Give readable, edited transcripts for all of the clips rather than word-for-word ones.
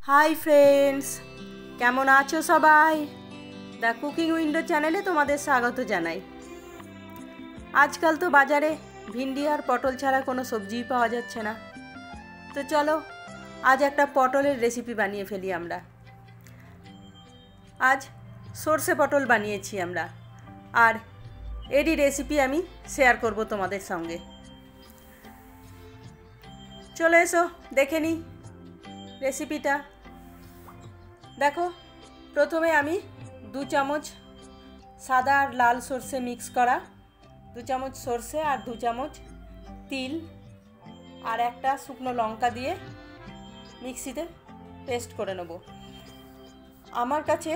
Hi friends, কেমন আছো সবাই? দ্য কুকিং উইন্ডো চ্যানেলে তোমাদের স্বাগত জানাই। আজকাল তো বাজারে ভিন্ডি আর পটল ছাড়া কোনো সবজিই পাওয়া যাচ্ছে না। তো চলো আজ একটা পটলের রেসিপি বানিয়ে ফেলি আমরা। আজ সর্ষে পটল বানিয়েছি আমরা, আর এরই রেসিপি আমি শেয়ার করব তোমাদের সঙ্গে। চলে এসো দেখে নিই রেসিপিটা। দেখো, প্রথমে আমি 2 চামচ সাদা আর লাল সর্ষে মিক্স করা, 2 চামচ সর্ষে আর 2 চামচ তিল আর একটা শুকনো লঙ্কা দিয়ে মিক্সিতে পেস্ট করে নেব। আমার কাছে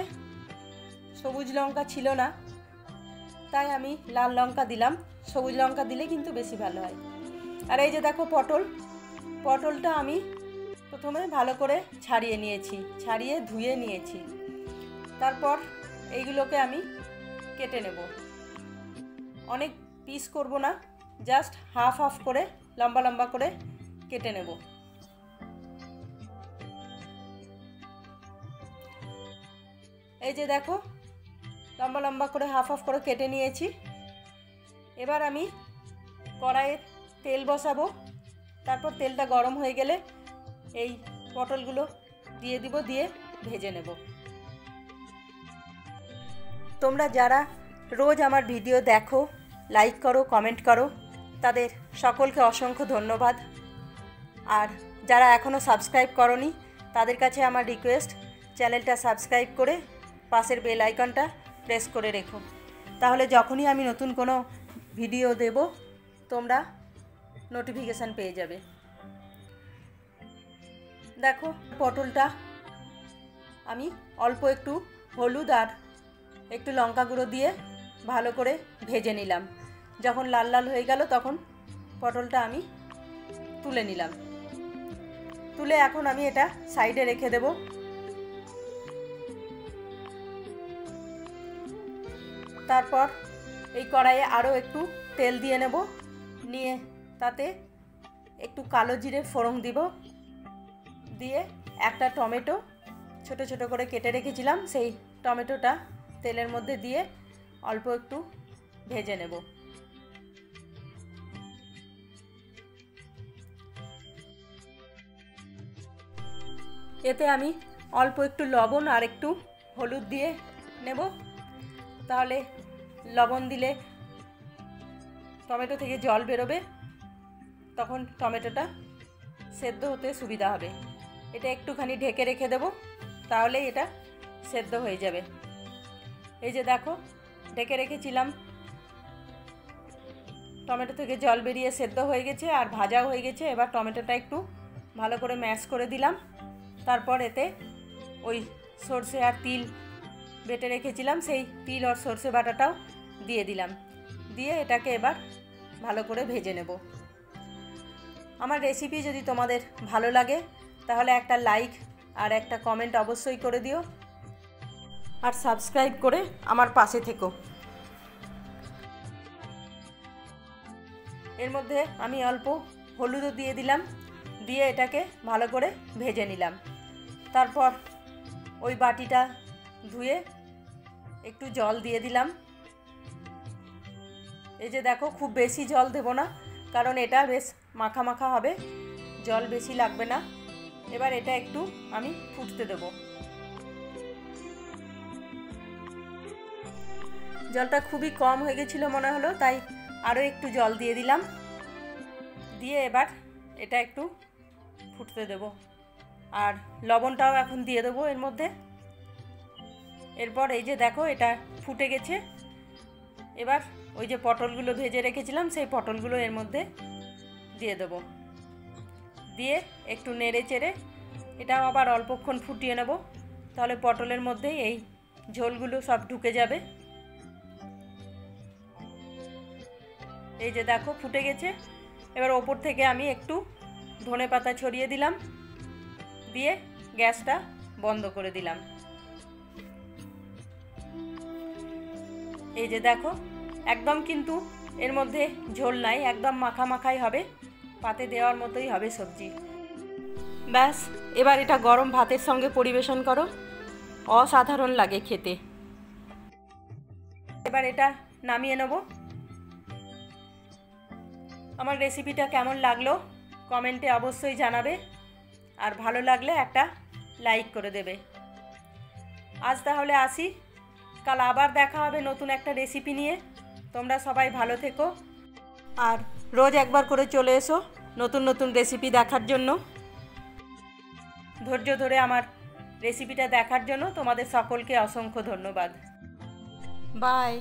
সবুজ লঙ্কা ছিল না, তাই আমি লাল লঙ্কা দিলাম। সবুজ লঙ্কা দিলে কিন্তু বেশি ভালো হয়। আর এই যে দেখো পটলটা আমি প্রথমে ভালো করে ছাড়িয়ে ধুয়ে নিয়েছি। তারপর এইগুলোকে আমি কেটে নেব। অনেক পিস করব না, জাস্ট হাফ হাফ করে লম্বা লম্বা করে কেটে নেব। এই যে দেখো, লম্বা লম্বা করে হাফ হাফ করে কেটে নিয়েছি। এবার আমি কড়াইয়ে তেল বসাবো। তারপর তেলটা গরম হয়ে গেলে এই পটলগুলো দিয়ে দিব, দিয়ে ভেজে নেব। তোমরা যারা রোজ আমার ভিডিও দেখো, লাইক করো, কমেন্ট করো, তাদের সকলকে অসংখ্য ধন্যবাদ। আর যারা এখনও সাবস্ক্রাইব করোনি, তাদের কাছে আমার রিকোয়েস্ট, চ্যানেলটা সাবস্ক্রাইব করে পাশের বেল আইকনটা প্রেস করে রেখো। তাহলে যখনই আমি নতুন কোনো ভিডিও দেব, তোমরা নোটিফিকেশান পেয়ে যাবে। দেখো, পটলটা আমি অল্প একটু হলুদ আর একটু লঙ্কা গুঁড়ো দিয়ে ভালো করে ভেজে নিলাম। যখন লাল লাল হয়ে গেল তখন পটলটা আমি তুলে নিলাম। তুলে এখন আমি এটা সাইডে রেখে দেব। তারপর এই কড়াইয়ে আরও একটু তেল দিয়ে নেব, নিয়ে তাতে একটু কালো জিরে ফোড়ন দিব, দিয়ে একটা টমেটো ছোট ছোট করে কেটে রেখেছিলাম, সেই টমেটোটা তেলের মধ্যে দিয়ে অল্প একটু ভেজে নেব। এতে আমি অল্প একটু লবণ আর একটু হলুদ দিয়ে নেব। তাহলে লবণ দিলে টমেটো থেকে জল বেরোবে, তখন টমেটোটা সেদ্ধ হতে সুবিধা হবে। এটা একটুখানি ঢেকে রেখে দেব, তাহলেই এটা সেদ্ধ হয়ে যাবে। এই যে দেখো, ঢেকে রেখেছিলাম, টমেটো থেকে জল বেরিয়ে সেদ্ধ হয়ে গেছে আর ভাজাও হয়ে গেছে। এবার টমেটোটা একটু ভালো করে ম্যাশ করে দিলাম। তারপর এতে ওই সর্ষে আর তিল বেটে রেখেছিলাম, সেই তিল আর সর্ষে বাটাটাও দিয়ে দিলাম, দিয়ে এটাকে এবার ভালো করে ভেজে নেব। আমার রেসিপি যদি তোমাদের ভালো লাগে তাহলে একটা লাইক আর একটা কমেন্ট অবশ্যই করে দিও, আর সাবস্ক্রাইব করে আমার পাশে থেকো। এর মধ্যে আমি অল্প হলুদও দিয়ে দিলাম, দিয়ে এটাকে ভালো করে ভেজে নিলাম। তারপর ওই বাটিটা ধুয়ে একটু জল দিয়ে দিলাম। এই যে দেখো, খুব বেশি জল দেব না, কারণ এটা বেশ মাখা মাখা হবে, জল বেশি লাগবে না। এবার এটা একটু আমি ফুটতে দেব। জলটা খুবই কম হয়ে গেছিলো মনে হলো, তাই আরও একটু জল দিয়ে দিলাম, দিয়ে এবার এটা একটু ফুটতে দেব। আর লবণটাও এখন দিয়ে দেবো এর মধ্যে। এরপর এই যে দেখো, এটা ফুটে গেছে। এবার ওই যে পটলগুলো ভেজে রেখেছিলাম, সেই পটলগুলো এর মধ্যে দিয়ে দেবো, দিয়ে একটু নেড়ে চেড়ে এটাও আবার অল্পক্ষণ ফুটিয়ে নেব। তাহলে পটলের মধ্যে এই ঝোলগুলো সব ঢুকে যাবে। এই যে দেখো, ফুটে গেছে। এবার ওপর থেকে আমি একটু ধনেপাতা ছড়িয়ে দিলাম, দিয়ে গ্যাসটা বন্ধ করে দিলাম। এই যে দেখো, একদম কিন্তু এর মধ্যে ঝোল নাই, একদম মাখা মাখাই হবে, পাতে দেওয়ার মতোই হবে সবজি। ব্যাস, এবার এটা গরম ভাতের সঙ্গে পরিবেশন করো, অসাধারণ লাগে খেতে। এবার এটা নামিয়ে নেব। আমার রেসিপিটা কেমন লাগলো কমেন্টে অবশ্যই জানাবে, আর ভালো লাগলে একটা লাইক করে দেবে। আজ তাহলে আসি, কাল আবার দেখা হবে নতুন একটা রেসিপি নিয়ে। তোমরা সবাই ভালো থেকো, আর রোজ একবার করে চলে এসো নতুন নতুন রেসিপি দেখার জন্য। ধৈর্য ধরে আমার রেসিপিটা দেখার জন্য তোমাদের সকলকে অসংখ্য ধন্যবাদ। বাই।